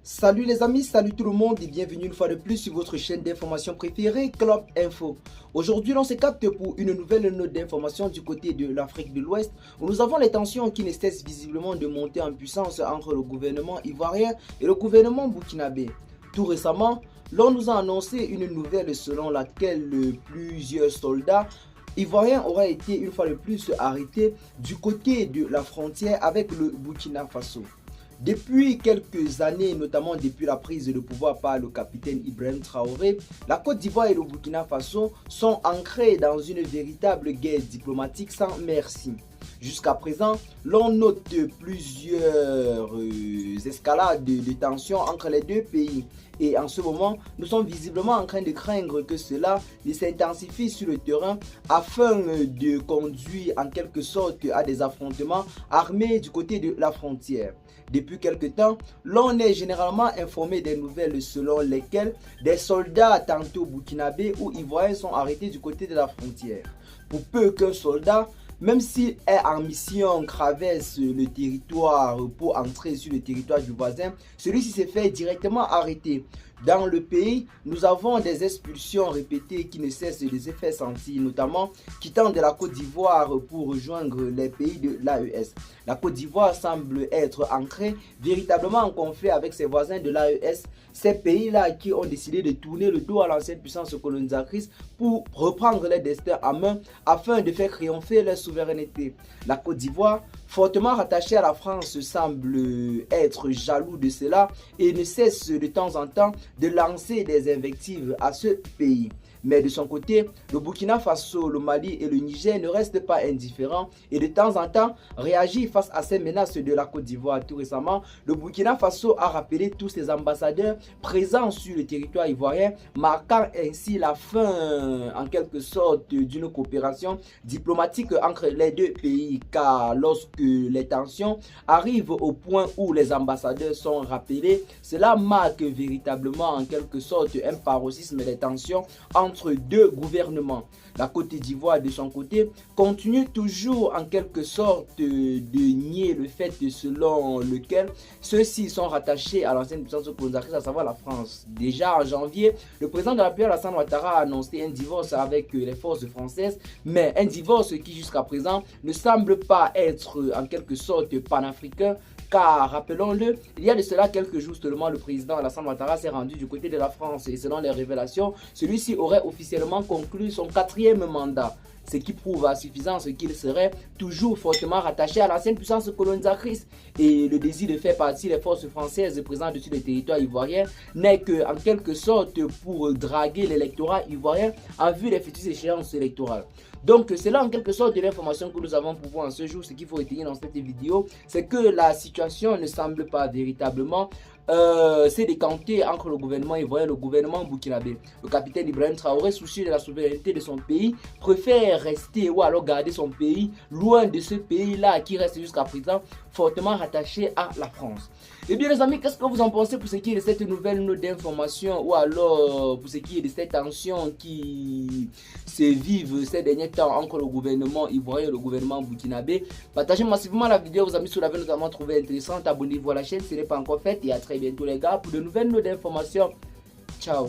Salut les amis, salut tout le monde et bienvenue une fois de plus sur votre chaîne d'information préférée, Club Info. Aujourd'hui, on se capte pour une nouvelle note d'information du côté de l'Afrique de l'Ouest où nous avons les tensions qui ne cessent visiblement de monter en puissance entre le gouvernement ivoirien et le gouvernement burkinabé. Tout récemment, l'on nous a annoncé une nouvelle selon laquelle plusieurs soldats ivoiriens auraient été une fois de plus arrêtés du côté de la frontière avec le Burkina Faso. Depuis quelques années, notamment depuis la prise de pouvoir par le capitaine Ibrahim Traoré, la Côte d'Ivoire et le Burkina Faso sont ancrés dans une véritable guerre diplomatique sans merci. Jusqu'à présent, l'on note plusieurs escalades de tensions entre les deux pays. Et en ce moment, nous sommes visiblement en train de craindre que cela s'intensifie sur le terrain afin de conduire en quelque sorte à des affrontements armés du côté de la frontière. Depuis quelque temps, l'on est généralement informé des nouvelles selon lesquelles des soldats tantôt burkinabés ou ivoiriens sont arrêtés du côté de la frontière. Pour peu qu'un soldat, même s'il est en mission, traverse le territoire pour entrer sur le territoire du voisin, celui-ci s'est fait directement arrêter. Dans le pays, nous avons des expulsions répétées qui ne cessent de se faire sentir, notamment quittant de la Côte d'Ivoire pour rejoindre les pays de l'AES. La Côte d'Ivoire semble être entrée véritablement en conflit avec ses voisins de l'AES, ces pays-là qui ont décidé de tourner le dos à l'ancienne puissance colonisatrice pour reprendre leur destin en main afin de faire triompher leur souveraineté. La Côte d'Ivoire, fortement rattachée à la France, semble être jaloux de cela et ne cesse de temps en temps de lancer des invectives à ce pays. Mais de son côté, le Burkina Faso, le Mali et le Niger ne restent pas indifférents et de temps en temps réagissent face à ces menaces de la Côte d'Ivoire. Tout récemment, le Burkina Faso a rappelé tous ses ambassadeurs présents sur le territoire ivoirien, marquant ainsi la fin en quelque sorte d'une coopération diplomatique entre les deux pays. Car lorsque les tensions arrivent au point où les ambassadeurs sont rappelés, cela marque véritablement en quelque sorte un paroxysme des tensions entre deux gouvernements. La Côte d'Ivoire de son côté continue toujours en quelque sorte de nier le fait selon lequel ceux-ci sont rattachés à l'ancienne puissance colonisatrice, à savoir la France. Déjà en janvier, le président de la République Alassane Ouattara a annoncé un divorce avec les forces françaises, mais un divorce qui jusqu'à présent ne semble pas être en quelque sorte panafricain. Car, rappelons-le, il y a de cela quelques jours seulement, le président Alassane Ouattara s'est rendu du côté de la France et selon les révélations, celui-ci aurait officiellement conclu son 4e mandat. Ce qui prouve à suffisance qu'il serait toujours fortement rattaché à l'ancienne puissance colonisatrice. Et le désir de faire partie des forces françaises présentes sur le territoire ivoirien n'est que en quelque sorte pour draguer l'électorat ivoirien en vue des futures échéances électorales. Donc c'est là en quelque sorte de l'information que nous avons pour vous en ce jour. Ce qu'il faut retenir dans cette vidéo, c'est que la situation ne semble pas véritablement s'est décanté entre le gouvernement ivoirien et le gouvernement burkinabé. Le capitaine Ibrahim Traoré, soucieux de la souveraineté de son pays, préfère rester ou alors garder son pays loin de ce pays-là qui reste jusqu'à présent fortement rattaché à la France. Et bien les amis, qu'est-ce que vous en pensez pour ce qui est de cette nouvelle note d'information ou alors pour ce qui est de cette tension qui se vivent ces derniers temps entre le gouvernement ivoirien et le gouvernement burkinabé? Partagez massivement la vidéo, vos amis, si vous l'avez notamment trouvé intéressante. Abonnez-vous à la chaîne si ce n'est pas encore fait et à très bientôt les gars pour de nouvelles notes d'information. Ciao.